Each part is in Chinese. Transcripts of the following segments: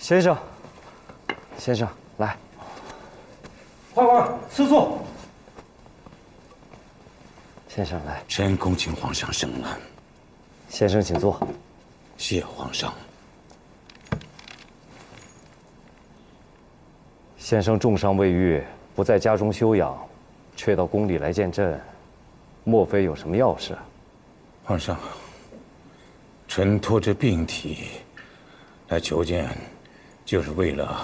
先生，先生，来，快，吃醋。先生来。臣恭请皇上升安。先生请坐。谢皇上。先生重伤未愈，不在家中休养，却到宫里来见朕，莫非有什么要事？皇上，臣拖着病体来求见，就是为了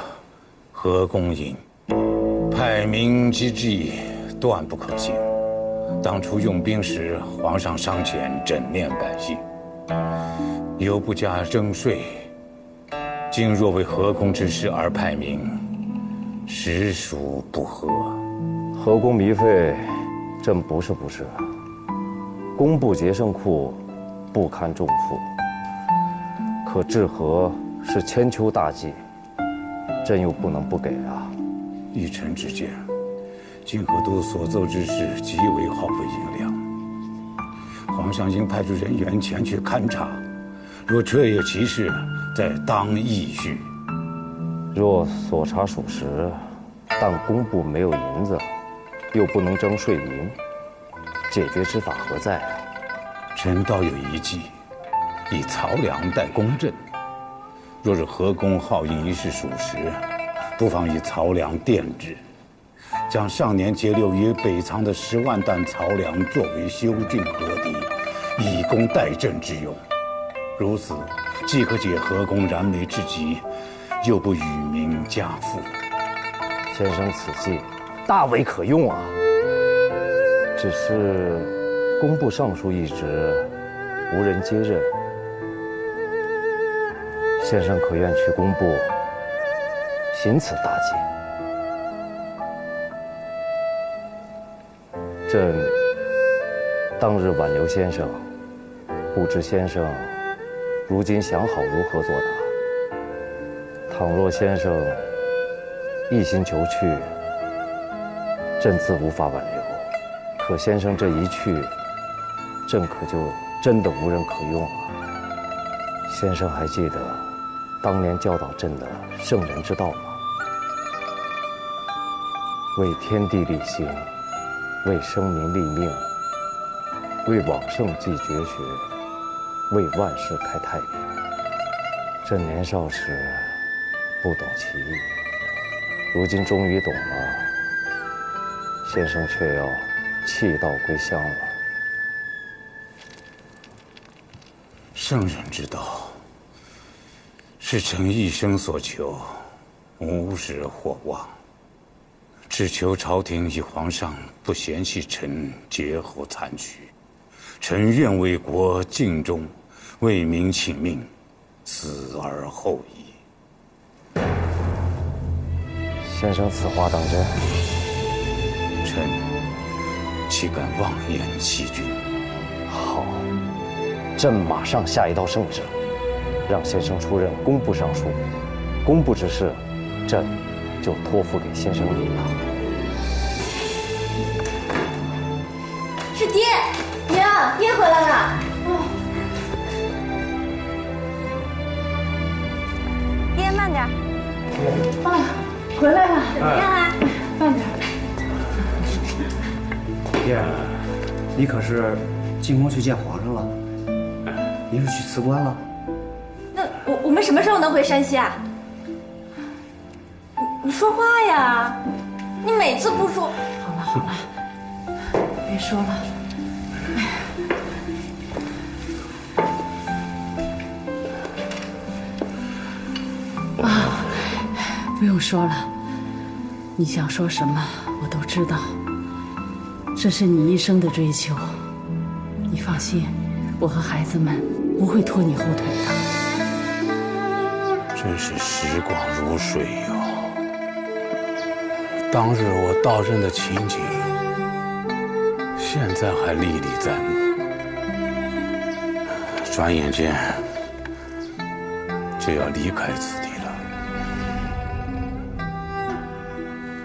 和公引派民之计，断不可行。当初用兵时，皇上尚遣朕念百姓，犹不加征税。今若为和公之事而派民，实属不合。和公糜费，朕不是不是。工部节胜库不堪重负，可治和是千秋大计，朕又不能不给啊。依臣之见，今河都所奏之事极为耗费银两，皇上应派出人员前去勘察，若确有其事，再当议叙。若所查属实，但工部没有银子，又不能征税银，解决之法何在啊？臣倒有一计，以漕粮代公赈。若是和公好银一事属实，不妨以漕粮垫之，将上年截留于北仓的10万担漕粮作为修浚河堤，以供代赈之用。如此，既可解和公燃眉之急，又不与民家富。先生此计大为可用啊！只是工部尚书一职无人接任，先生可愿去工部行此大计？朕当日挽留先生，不知先生如今想好如何作答？倘若先生一心求去，朕自无法挽留。可先生这一去，朕可就真的无人可用了。先生还记得当年教导朕的圣人之道吗？为天地立心，为生民立命，为往圣继绝学，为万世开太平。朕年少时不懂其意，如今终于懂了，先生却要弃道归乡了。圣人之道，是臣一生所求，无时或忘。只求朝廷与皇上不嫌弃臣节后残躯，臣愿为国尽忠，为民请命，死而后已。先生此话当真？臣岂敢妄言欺君？好，朕马上下一道圣旨，让先生出任工部尚书，工部之事，朕就托付给先生你了。是爹，娘，爹回来了。爹慢点。啊，回来了，怎么样啊？慢点。爹，你可是进宫去见皇上了？你是去辞官了？那我们什么时候能回山西啊？你说话呀！你每次不说。好了，别说了。啊，不用说了，你想说什么我都知道。这是你一生的追求，你放心，我和孩子们不会拖你后腿的。真是时光如水哟！当日我到任的情景，现在还历历在目。转眼间就要离开此地了。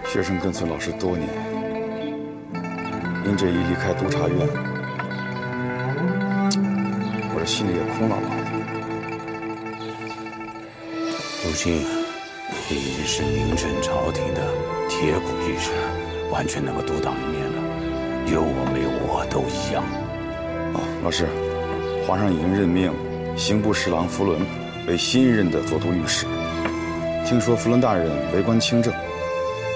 学生跟随老师多年，您这一离开督察院，我这心里也空落落的。如今你已经是名震朝廷的铁骨义士，完全能够独当一面了。有我没有我都一样。老师，皇上已经任命刑部侍郎福伦为新任的左都御史。听说福伦大人为官清正，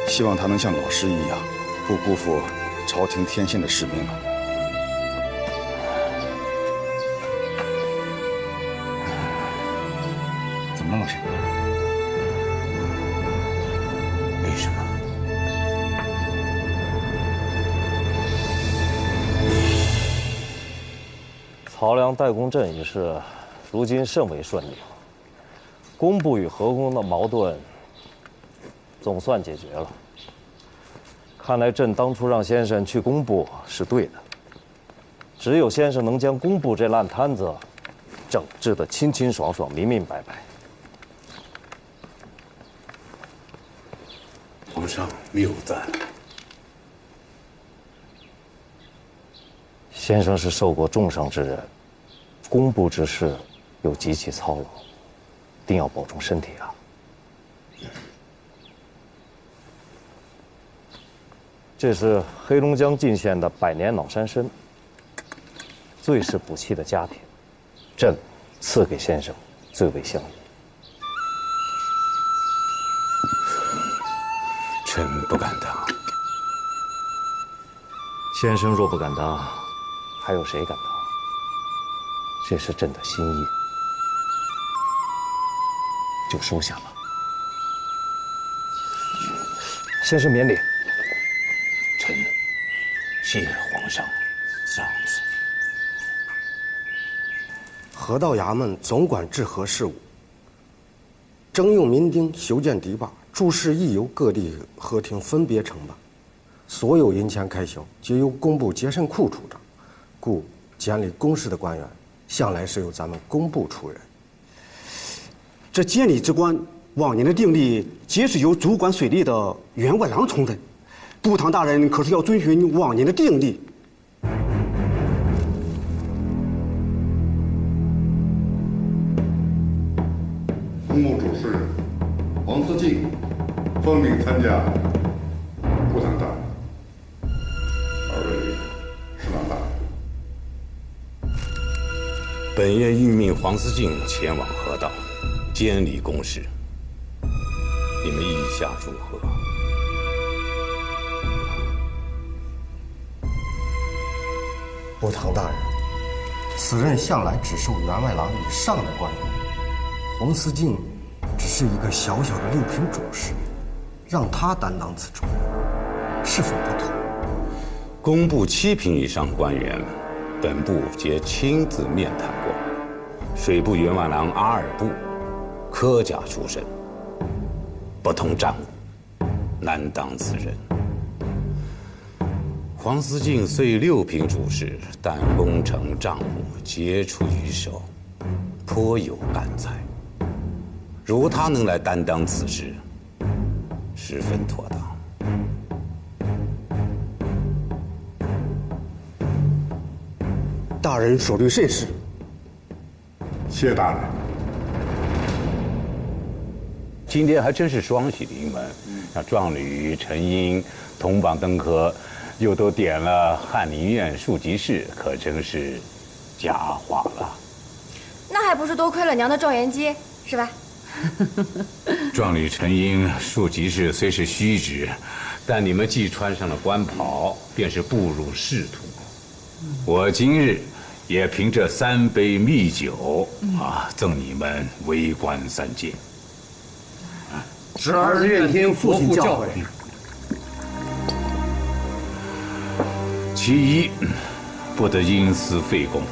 希望他能像老师一样，不辜负朝廷天宪的使命啊。怎么了，老师？没什么。曹梁代公镇一事，如今甚为顺利，工部与河工的矛盾总算解决了。看来朕当初让先生去工部是对的，只有先生能将工部这烂摊子整治得清清爽爽、明明白白。皇上谬赞。先生是受过重伤之人，工部之事又极其操劳，定要保重身体啊。这是黑龙江泾县的百年老山参，最是补气的佳品，朕赐给先生最为相宜。臣不敢当。先生若不敢当，还有谁敢当？这是朕的心意，就收下吧。先生免礼。臣谢皇上赏赐。河道衙门总管治河事务，征用民丁，修建堤坝，诸事亦由各地河厅分别承办，所有银钱开销皆由工部节省库出账，故监理公事的官员向来是由咱们工部出人。这监理之官往年的定例皆是由主管水利的员外郎充任，部堂大人可是要遵循往年的定例。工部主事黄思进奉命参加部堂大人，二位侍郎大人。本院应命黄思进前往河道，监理公事。你们意下如何？部堂大人，此任向来只受员外郎以上的官员，黄思进只是一个小小的6品主事，让他担当此重任，是否不妥？工部7品以上官员，本部皆亲自面谈过。水部员外郎阿尔布，科甲出身，不通账务，难当此任。黄思进虽6品主事，但工程账务皆出于手，颇有干才。如他能来担当此事，十分妥当。大人所虑甚是。谢大人。今天还真是双喜临门，像壮侣陈英、同榜登科，又都点了翰林院庶吉士，可真是佳话了。那还不是多亏了娘的状元机，是吧？壮侣陈英、庶吉士虽是虚职，但你们既穿上了官袍，便是步入仕途。我今日也凭这3杯蜜酒赠你们为官3阶。侄儿愿听父亲教诲。其一，不得因私废公；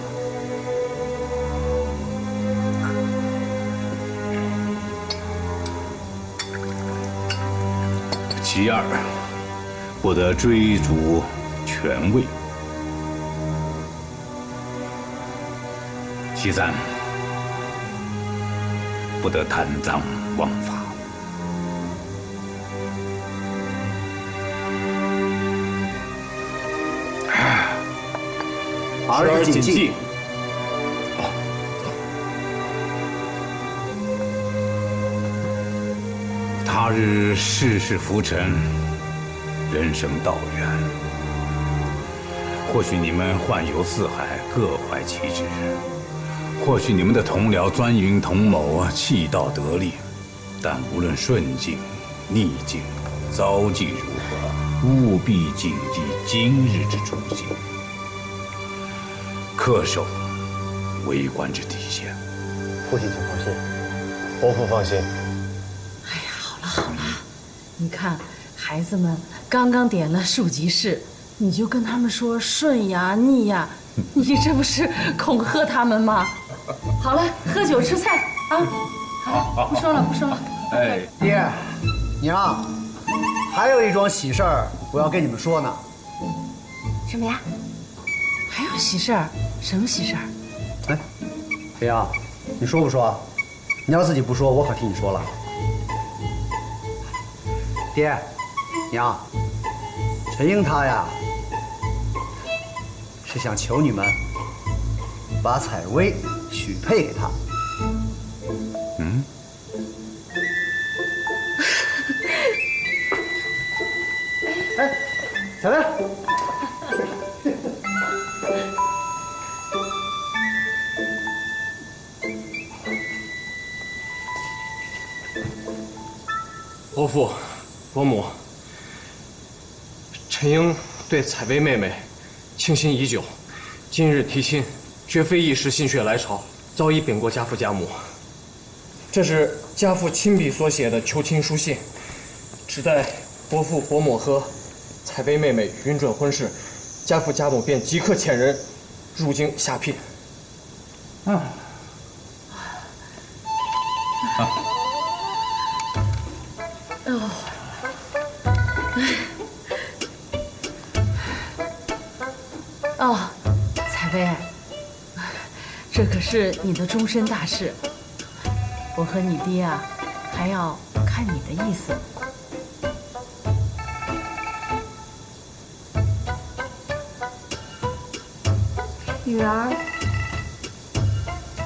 其二，不得追逐权位；其三，不得贪赃枉法。儿子谨记。那日世事浮沉，人生道远。或许你们宦游四海，各怀其志；或许你们的同僚钻营同谋，气道得利。但无论顺境、逆境、遭际如何，务必谨记今日之初心，恪守为官之底线。父亲请放心，伯父放心。哎呀，好了好了，你看孩子们刚刚点了庶吉士，你就跟他们说顺呀逆呀，你这不是恐吓他们吗？好了，喝酒吃菜啊！好了，不说了不说了。哎，爹，娘，还有一桩喜事儿，我要跟你们说呢。什么呀？还有喜事儿？什么喜事儿？哎，娘，你说不说？你要自己不说，我可替你说了。爹，娘，陈英她呀，是想求你们把采薇许配给他。嗯。哎，采薇。伯父、伯母，陈英对采薇妹妹倾心已久，今日提亲，绝非一时心血来潮，早已禀过家父家母。这是家父亲笔所写的求亲书信，只待伯父、伯母和采薇妹妹允准婚事，家父家母便即刻遣人入京下聘。哦，采薇，这可是你的终身大事，我和你爹啊，还要看你的意思。女儿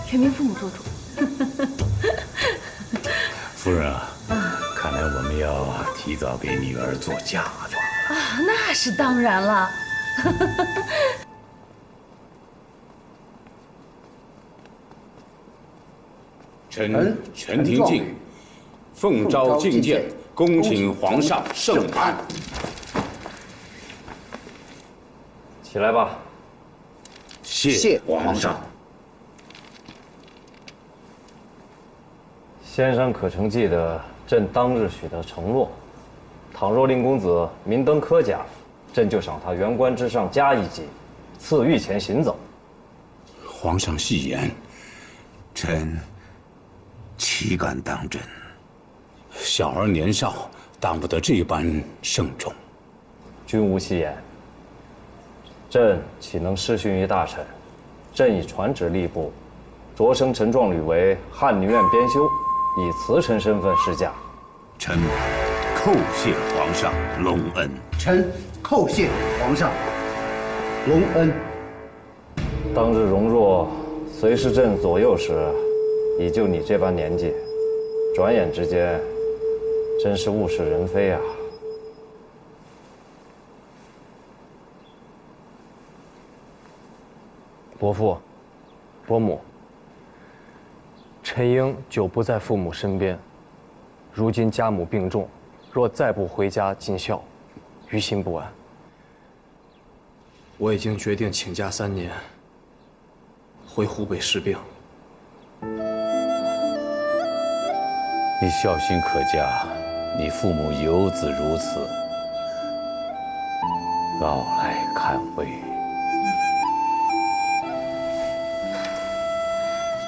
全凭父母做主。夫人啊，看来我们要提早给女儿做嫁妆了。啊，那是当然了。陈廷敬奉诏觐见，恭请皇上圣安。起来吧。谢皇上。先生可曾记得朕当日许的承诺？倘若令公子明登科甲，朕就赏他元官之上加一级，赐御前行走。皇上戏言，臣岂敢当真？小儿年少，当不得这般盛宠。君无戏言，朕岂能失训于大臣？朕已传旨吏部，擢升陈壮履为翰林院编修，以辞臣身份施驾。臣叩谢皇上隆恩。臣叩谢皇上隆恩。当日容若随侍朕左右时，已就你这般年纪，转眼之间，真是物是人非啊！伯父、伯母，陈英久不在父母身边，如今家母病重，若再不回家尽孝，于心不安。我已经决定请假3年，回湖北治病。你孝心可嘉，你父母有子如此，老来看危。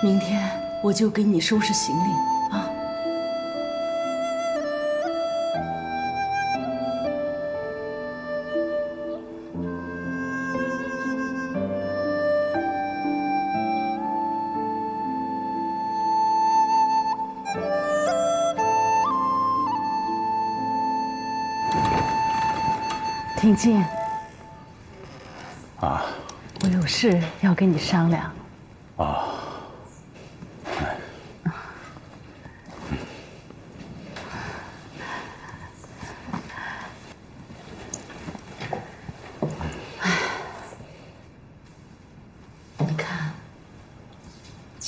明天我就给你收拾行李啊。廷敬，啊，我有事要跟你商量。啊。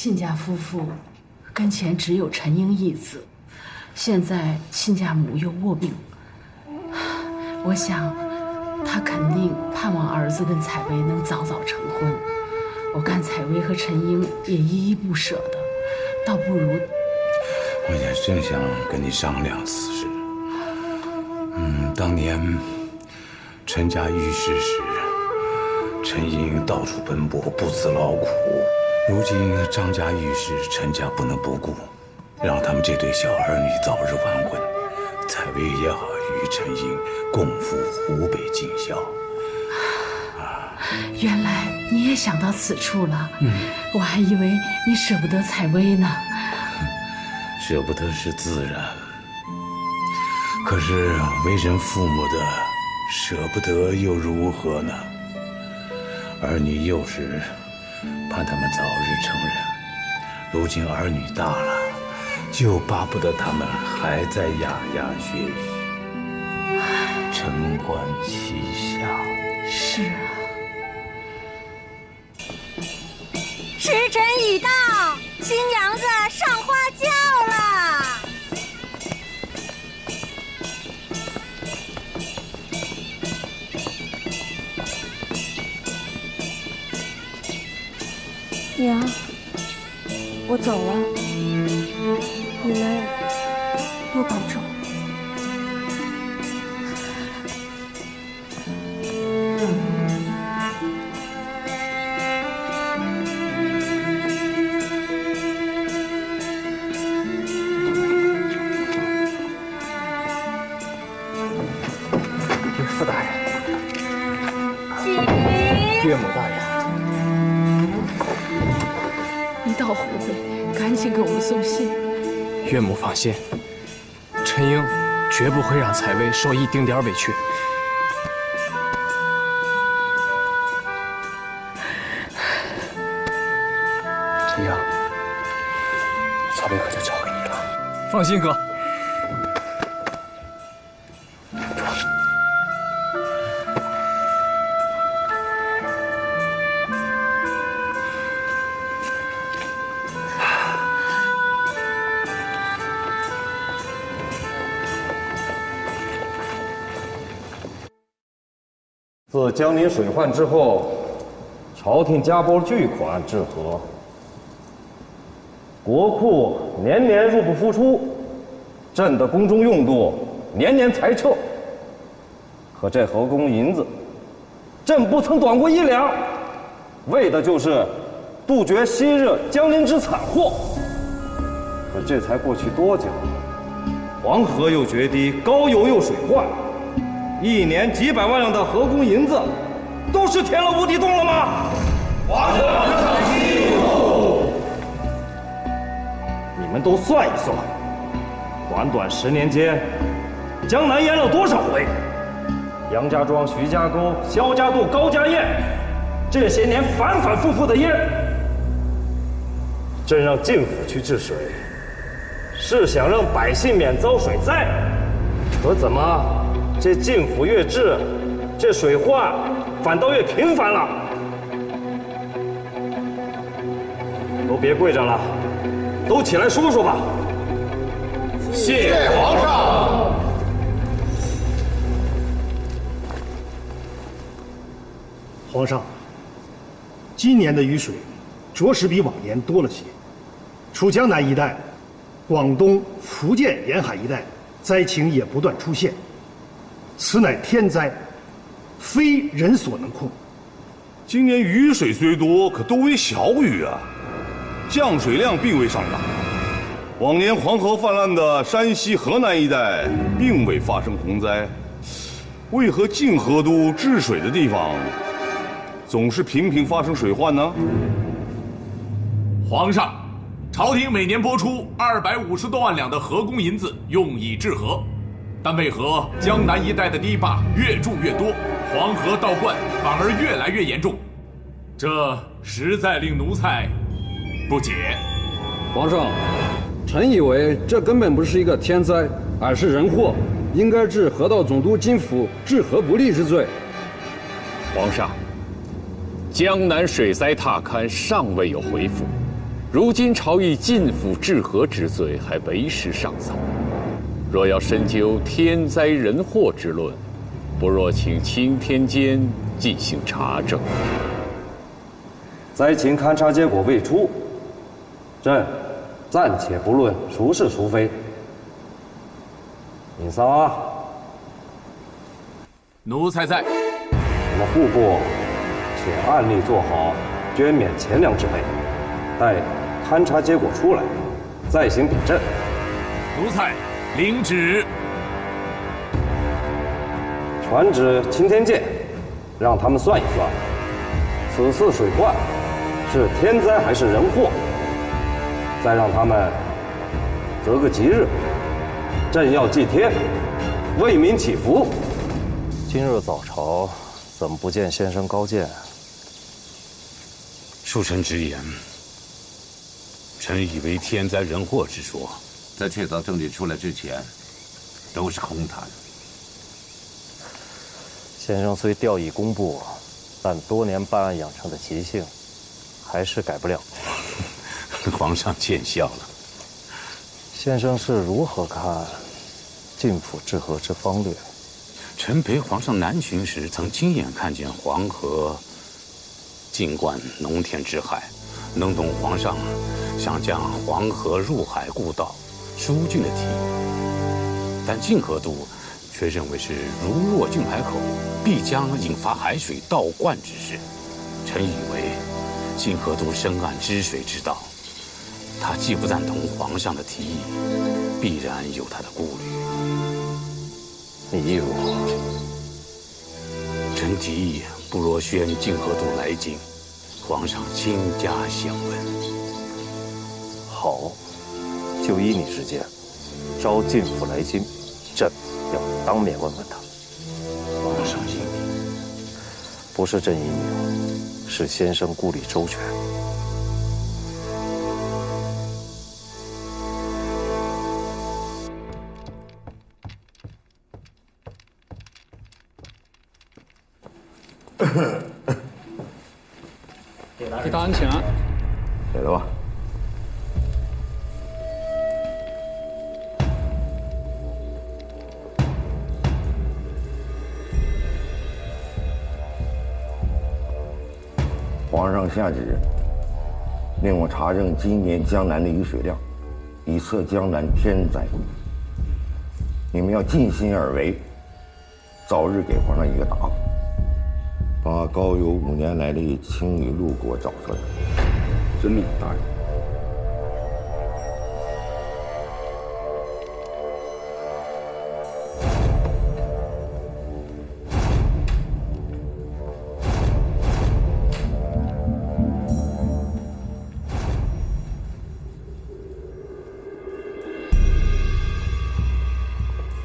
亲家夫妇跟前只有陈英一子，现在亲家母又卧病，我想他肯定盼望儿子跟采薇能早早成婚。我看采薇和陈英也依依不舍的，倒不如……我也正想跟你商量此事。当年陈家遇事时，陈英到处奔波，不辞劳苦。如今张家遇事，陈家不能不顾，让他们这对小儿女早日完婚，采薇也好与陈英共赴湖北尽孝。原来你也想到此处了，我还以为你舍不得采薇呢。舍不得是自然，可是为人父母的舍不得又如何呢？儿女幼时盼他们早日成人，如今儿女大了，就巴不得他们还在牙牙学语，承欢膝下。是啊。时辰已到，新娘子上花轿了。娘，我走了，你们多保重。傅大人，岳母大人。一到湖北，赶紧给我们送信。岳母放心，陈英绝不会让采薇受一丁点委屈。陈英，采薇可就交给你了。放心，哥。自江宁水患之后，朝廷加拨巨款治河，国库年年入不敷出，朕的宫中用度年年裁撤。可这河工银子，朕不曾短过1两，为的就是杜绝昔日江宁之惨祸。可这才过去多久，黄河又决堤，高邮又水患。1年几百万两的河工银子，都是填了无底洞了吗？皇上上息怒！你们都算一算，短短10年间，江南淹了多少回？杨家庄、徐家沟、萧家渡、高家堰，这些年反反复复的淹，朕让晋府去治水，是想让百姓免遭水灾，可怎么？这晋府越治，这水患反倒越频繁了。都别跪着了，都起来说说吧。谢皇上。皇上，今年的雨水着实比往年多了些，除江南一带，广东、福建沿海一带灾情也不断出现。此乃天灾，非人所能控。今年雨水虽多，可都为小雨啊，降水量并未上涨。往年黄河泛滥的山西、河南一带并未发生洪灾，为何晋河都治水的地方总是频频发生水患呢？皇上，朝廷每年拨出250多万两的河工银子，用以治河。但为何江南一带的堤坝越筑越多，黄河倒灌反而越来越严重？这实在令奴才不解。皇上，臣以为这根本不是一个天灾，而是人祸，应该治河道总督金府治河不力之罪。皇上，江南水灾踏勘尚未有回复，如今朝议禁府治和之罪还为时尚早，若要深究天灾人祸之论，不若请钦天监进行查证。灾情勘察结果未出，朕暂且不论孰是孰非。尹桑啊，奴才在。我们户部且按例做好捐免钱粮之备，待勘察结果出来，再行秉朕。奴才领旨。传旨钦天监，让他们算一算，此次水患是天灾还是人祸，再让他们择个吉日，朕要祭天，为民祈福。今日早朝怎么不见先生高见？恕臣直言，臣以为天灾人祸之说，在确凿证据出来之前，都是空谈。先生虽调以公部，但多年办案养成的习性，还是改不了。皇上见笑了。先生是如何看禁府治和之方略？臣陪皇上南巡时，曾亲眼看见黄河尽灌农田之害，能懂皇上想将黄河入海故道疏浚的提议，但泾河都却认为是如若浚海口，必将引发海水倒灌之事。臣以为泾河都深谙治水之道，他既不赞同皇上的提议，必然有他的顾虑。你意如何？臣提议不若宣泾河都来京，皇上亲加详问。好，就依你之见，召禁府来京，朕要当面问问他。皇上英明，不是朕英明，是先生顾虑周全。给大人请安。给了吧。皇上下旨，令我查证今年江南的雨水量，以测江南天灾。你们要尽心而为，早日给皇上一个答复。把高邮5年来的青雨路给我找出来。遵命，大人。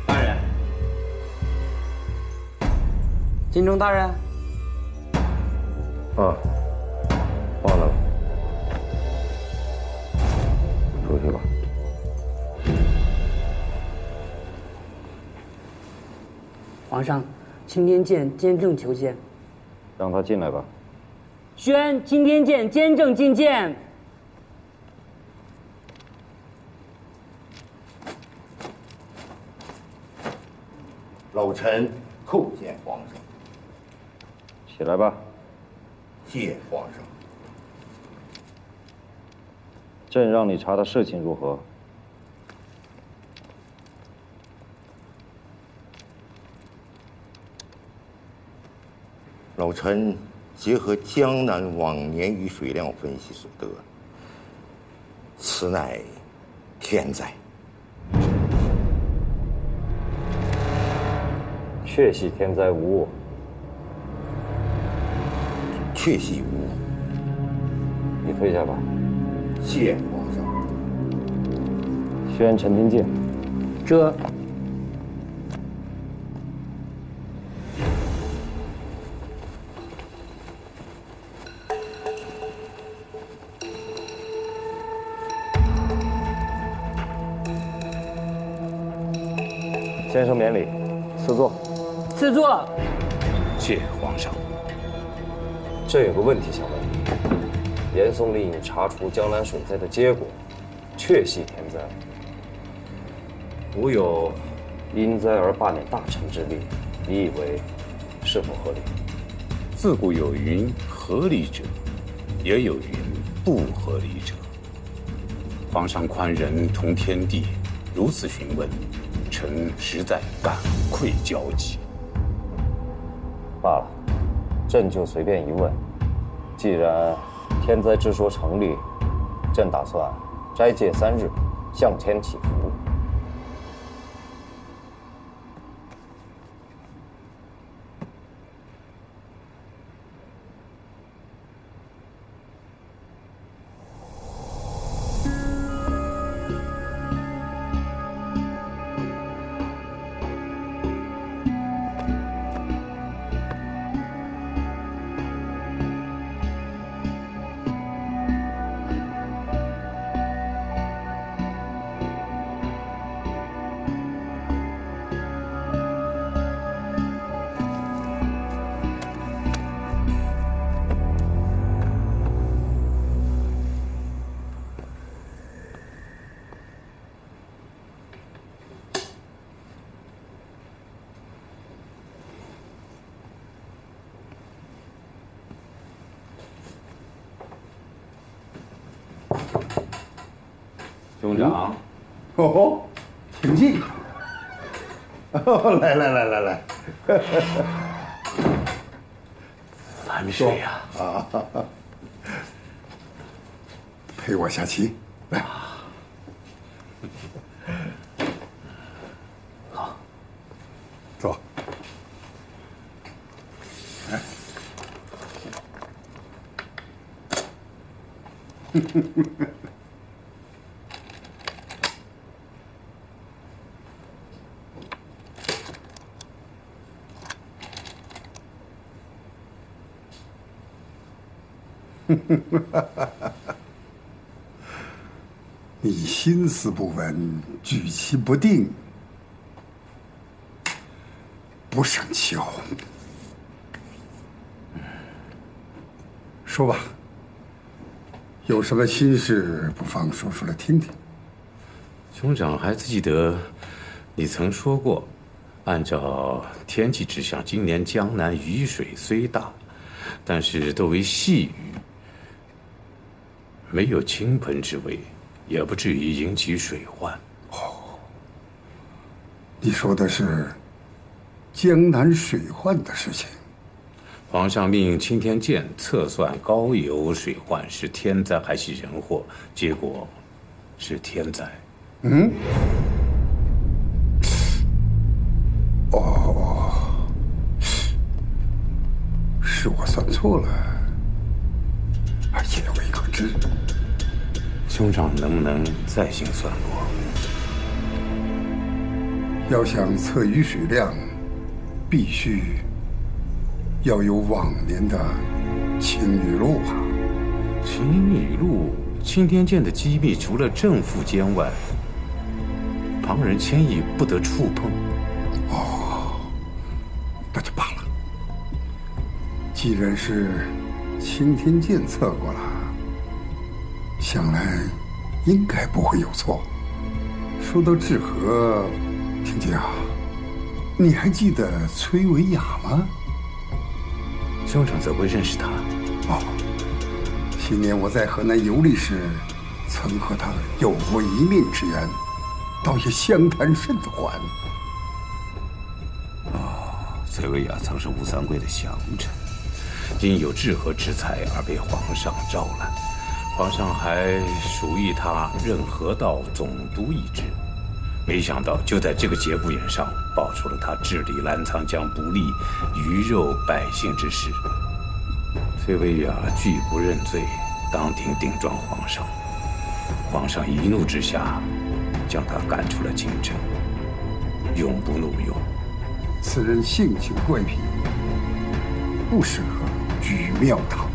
大人，金钟大人。啊，忘了，出去吧。皇上，钦天监监正求见。让他进来吧。宣钦天监监正觐见。老臣叩见皇上。起来吧。谢皇上。朕让你查的事情如何？老臣结合江南往年雨水量分析所得，此乃天灾。确系天灾无误。确系无误。你退下吧。谢皇上。宣陈天监。这。先生免礼，赐座。赐座。谢皇上。朕有个问题想问你，严嵩令查除江南水灾的结果，确系天灾，无有因灾而罢免大臣之例，你以为是否合理？自古有云合理者，也有云不合理者。皇上宽仁同天地，如此询问，臣实在感愧交集。罢了，朕就随便一问。既然天灾之说成立，朕打算斋戒3日，向天祈福。兄长，哦，请进。来，还没睡呀？啊，陪我下棋，来。好，坐。来。你心思不稳，举棋不定，不胜其扰。说吧，有什么心事，不妨说出来听听。兄长还记得，你曾说过，按照天气之象，今年江南雨水虽大，但是都为细雨。没有倾盆之危，也不至于引起水患。哦，你说的是江南水患的事情。皇上命钦天监测算高邮水患是天灾还是人祸，结果是天灾。嗯？哦，是我算错了。也未可知。兄长能不能再行算过？要想测雨水量，必须要有往年的青雨录啊。青雨录，钦天监的机密，除了正副监外，旁人轻易不得触碰。哦，那就罢了。既然是钦天监测过了，想来应该不会有错。说到治河，天监啊，你还记得崔维雅吗？兄长怎会认识他？哦，昔年我在河南游历时，曾和他有过一面之缘，倒也相谈甚欢。崔维雅曾是吴三桂的降臣。因有治河之才而被皇上招揽，皇上还属意他任河道总督一职。没想到就在这个节骨眼上，爆出了他治理澜沧江不利鱼肉百姓之事。崔维雅拒不认罪，当庭顶撞皇上。皇上一怒之下，将他赶出了京城，永不录用。此人性情怪僻，不适合居庙堂。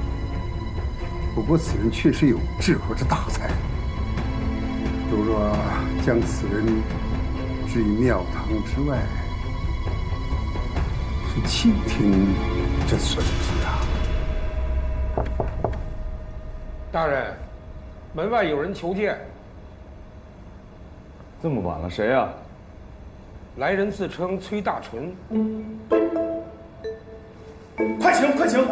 不过此人确实有治河之大才。如若将此人置于庙堂之外，是倾听这损之啊。大人，门外有人求见。这么晚了，谁呀？来人自称崔大纯。快请，快请。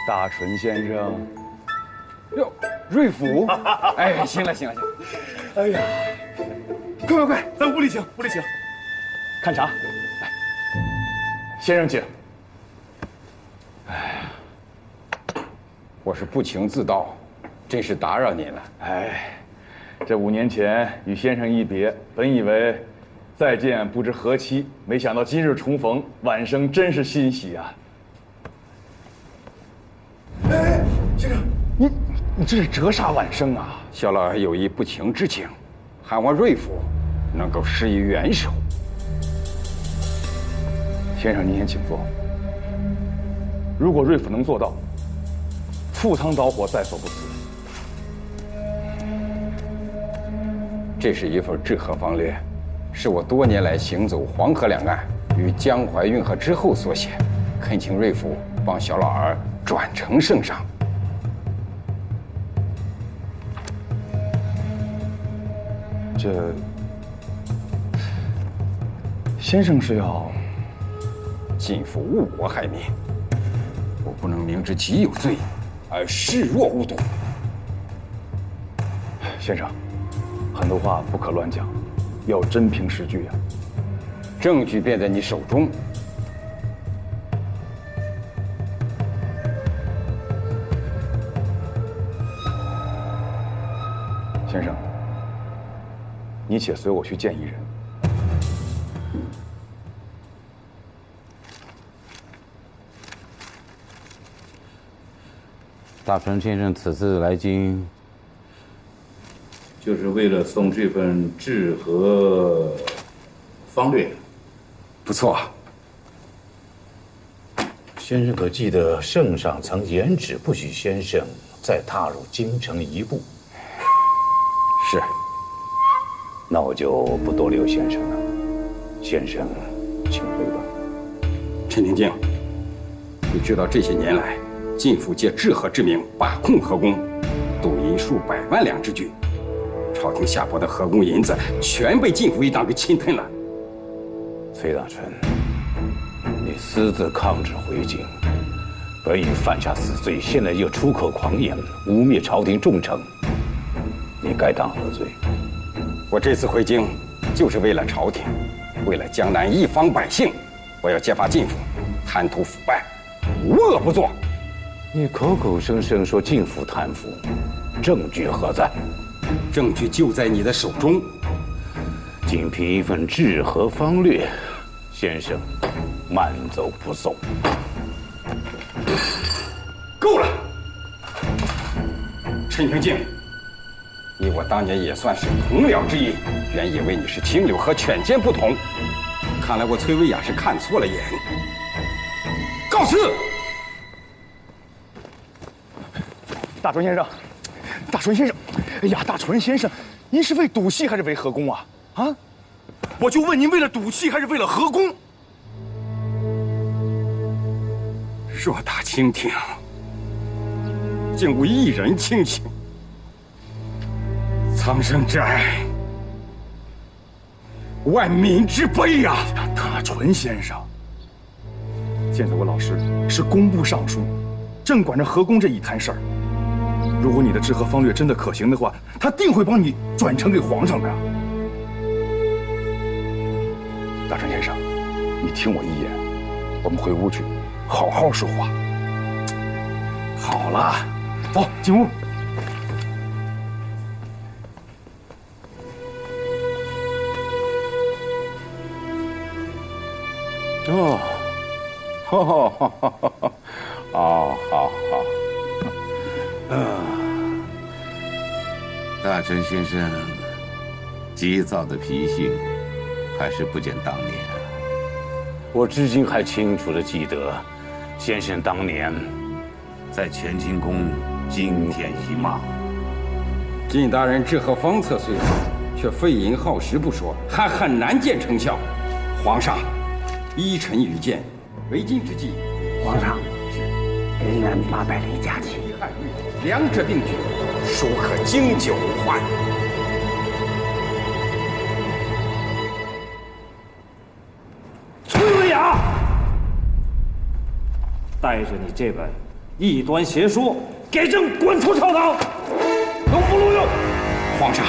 大纯先生，哟，瑞府，哎，行了行了行了，哎呀，快，咱屋里请，屋里请。看茶，来，先生请。哎，我是不请自到，真是打扰您了。哎，这5年前与先生一别，本以为再见不知何期，没想到今日重逢，晚生真是欣喜啊。哎，先生，你这是折煞晚生啊！小老儿有一不情之请，盼望瑞府能够施以援手。先生，您先请坐。如果瑞府能做到，赴汤蹈火在所不辞。这是一份治河方略，是我多年来行走黄河两岸与江淮运河之后所写，恳请瑞府帮小老儿转呈圣上。这先生是要禁府误国害民，我不能明知己有罪而视若无睹。先生，很多话不可乱讲，要真凭实据啊。证据便在你手中。先生，你且随我去见一人。大纯先生此次来京，就是为了送这份治河方略。不错。先生可记得圣上曾严旨不许先生再踏入京城一步？是。那我就不多留先生了。先生，请回吧。陈廷敬，你知道这些年来，晋府借治河之名把控河工，赌银数百万两之巨，朝廷下拨的河工银子全被晋府一党给侵吞了。崔大纯，你私自抗旨回京，本已犯下死罪，现在又出口狂言，污蔑朝廷重臣，你该当何罪？我这次回京，就是为了朝廷，为了江南一方百姓，我要揭发晋府贪图腐败，无恶不作。你口口声声说晋府贪腐，证据何在？证据就在你的手中。仅凭一份治河方略，先生慢走不送。够了，陈廷敬。你我当年也算是同僚之一，原以为你是清流和犬监不同，看来我崔维雅是看错了眼。告辞。大纯先生，大纯先生，哎呀，大纯先生，您是为赌气还是为河工啊？啊，我就问您，为了赌气还是为了河工？偌大清廷，竟无一人清醒。苍生之哀，万民之悲呀！大纯先生，现在我老师是工部尚书，正管着河工这一摊事儿。如果你的治河方略真的可行的话，他定会帮你转呈给皇上的。大纯先生，你听我一言，我们回屋去，好好说话。好了，走进屋。哦，哦，好。大纯先生急躁的脾性，还是不减当年。我至今还清楚地记得，先生当年在乾清宫惊天一骂。晋大人治河方策虽好，却费银耗时不说，还很难见成效。皇上，依臣愚见，为今之计，皇上，云南800里假期，两者并举，殊可经久无患。崔文雅，带着你这本异端邪说，给朕滚出朝堂，录不录用？皇上，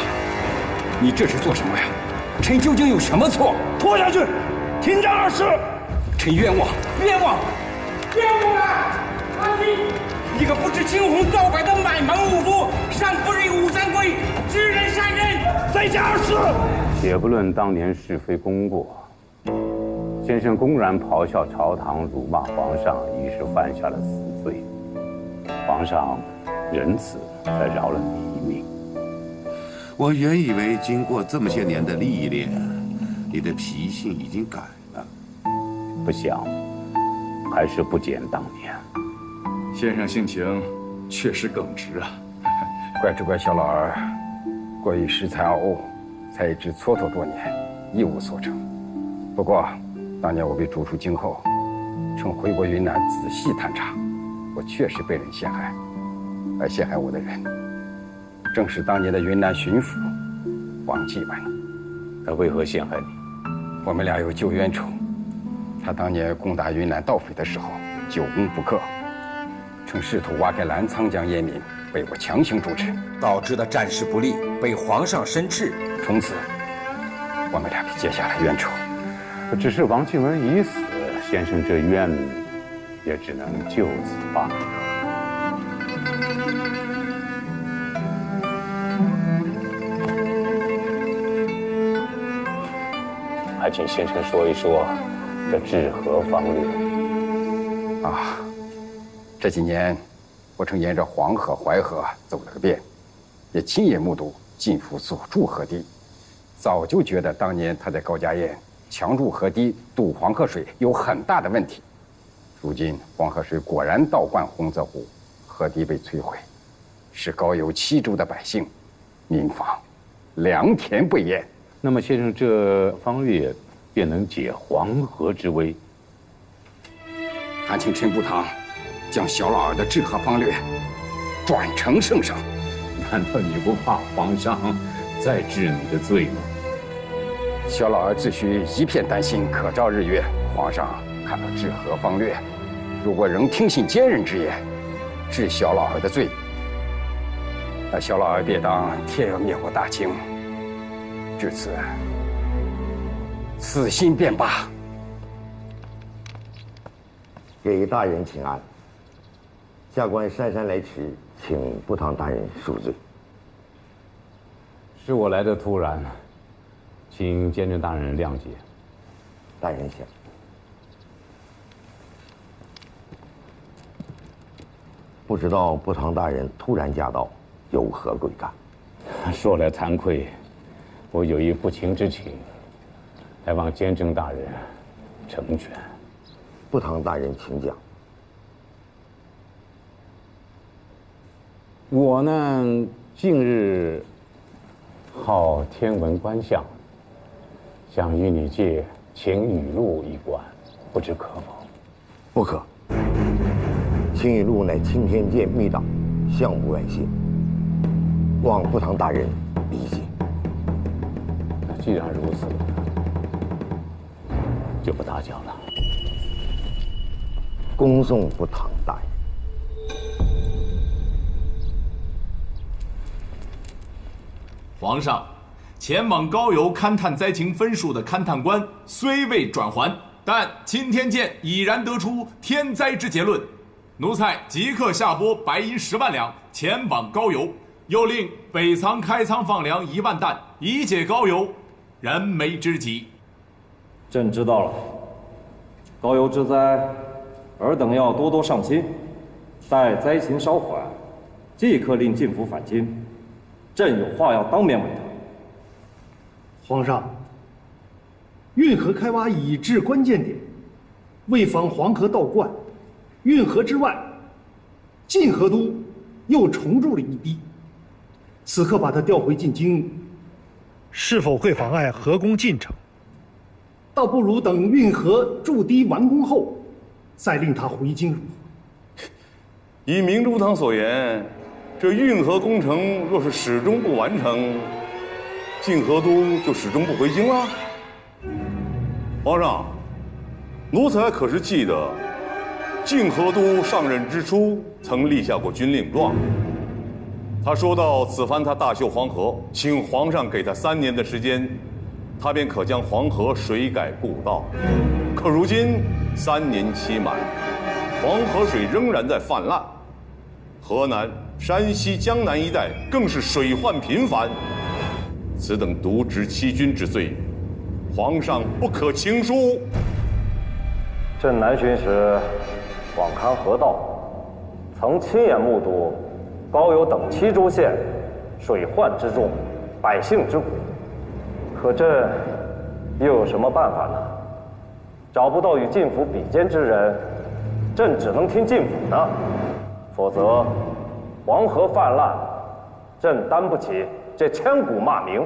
你这是做什么呀？臣究竟有什么错？拖下去，停战20。臣冤枉，冤枉，冤枉啊！阿弟，你个不知青红皂白的买门武夫，尚不入武三归，知人善任，再加20。且不论当年是非功过，先生公然咆哮朝堂，辱骂皇上，已是犯下了死罪。皇上仁慈，才饶了你一命。我原以为经过这么些年的历练，你的脾性已经改了，不想还是不减当年。先生性情确实耿直啊，怪只怪小老儿过于恃才傲物，才一直蹉跎多年，一无所成。不过当年我被逐出京后，趁回国云南仔细探查，我确实被人陷害，而陷害我的人正是当年的云南巡抚王继文。他为何陷害你？我们俩有旧冤仇。他当年攻打云南盗匪的时候久攻不克，曾试图挖开澜沧江淹民，被我强行阻止，导致的战事不利，被皇上申斥。从此我们俩便结下了冤仇。只是王继文已死，先生这冤也只能就此罢了。还请先生说一说这治河方略。啊，这几年我曾沿着黄河、淮河走了个遍，也亲眼目睹晋府所筑河堤，早就觉得当年他在高家堰强筑河堤渡黄河水有很大的问题。如今黄河水果然倒灌洪泽湖，河堤被摧毁，使高邮7州的百姓民房良田不言。那么先生这方略便能解黄河之危？还请陈步堂将小老儿的治河方略转呈圣上。难道你不怕皇上再治你的罪吗？小老儿自需一片丹心，可照日月。皇上看到治河方略，如果仍听信奸人之言，治小老儿的罪，那小老儿便当天要灭我大清。至此，死心便罢。给大人请安。下官姗姗来迟，请步堂大人恕罪。是我来的突然，请监正大人谅解。大人想，不知道步堂大人突然驾到，有何贵干？说来惭愧，我有一不情之请，来望监正大人成全。步堂大人请讲。我呢，近日好天文观象，想与你借晴雨录一观，不知可否？不可。晴雨录乃青天剑秘档，项不外泄，望步堂大人理解。既然如此，就不打搅了。恭送步堂大人。皇上，前往高邮勘探灾情分数的勘探官虽未转还，但钦天监已然得出天灾之结论。奴才即刻下拨白银10万两前往高邮，又令北仓开仓放粮1万担，以解高邮燃眉之急。朕知道了，高邮之灾，尔等要多多上心，待灾情稍缓，即刻令晋府返京。朕有话要当面问他。皇上，运河开挖已至关键点，为防黄河倒灌，运河之外，晋河都又重铸了一滴。此刻把他调回进京，是否会妨碍河工进程？倒不如等运河筑堤完工后，再令他回京如何？以明珠堂所言，这运河工程若是始终不完成，晋河都就始终不回京了。皇上，奴才可是记得，晋河都上任之初曾立下过军令状。他说到此番他大修黄河，请皇上给他3年的时间，他便可将黄河水改故道。可如今3年期满，黄河水仍然在泛滥，河南、山西、江南一带更是水患频繁。此等渎职欺君之罪，皇上不可轻恕。镇南巡使广勘河道，曾亲眼目睹高邮等7州县水患之重，百姓之苦。可朕又有什么办法呢？找不到与晋府比肩之人，朕只能听晋府的。否则，黄河泛滥，朕担不起这千古骂名。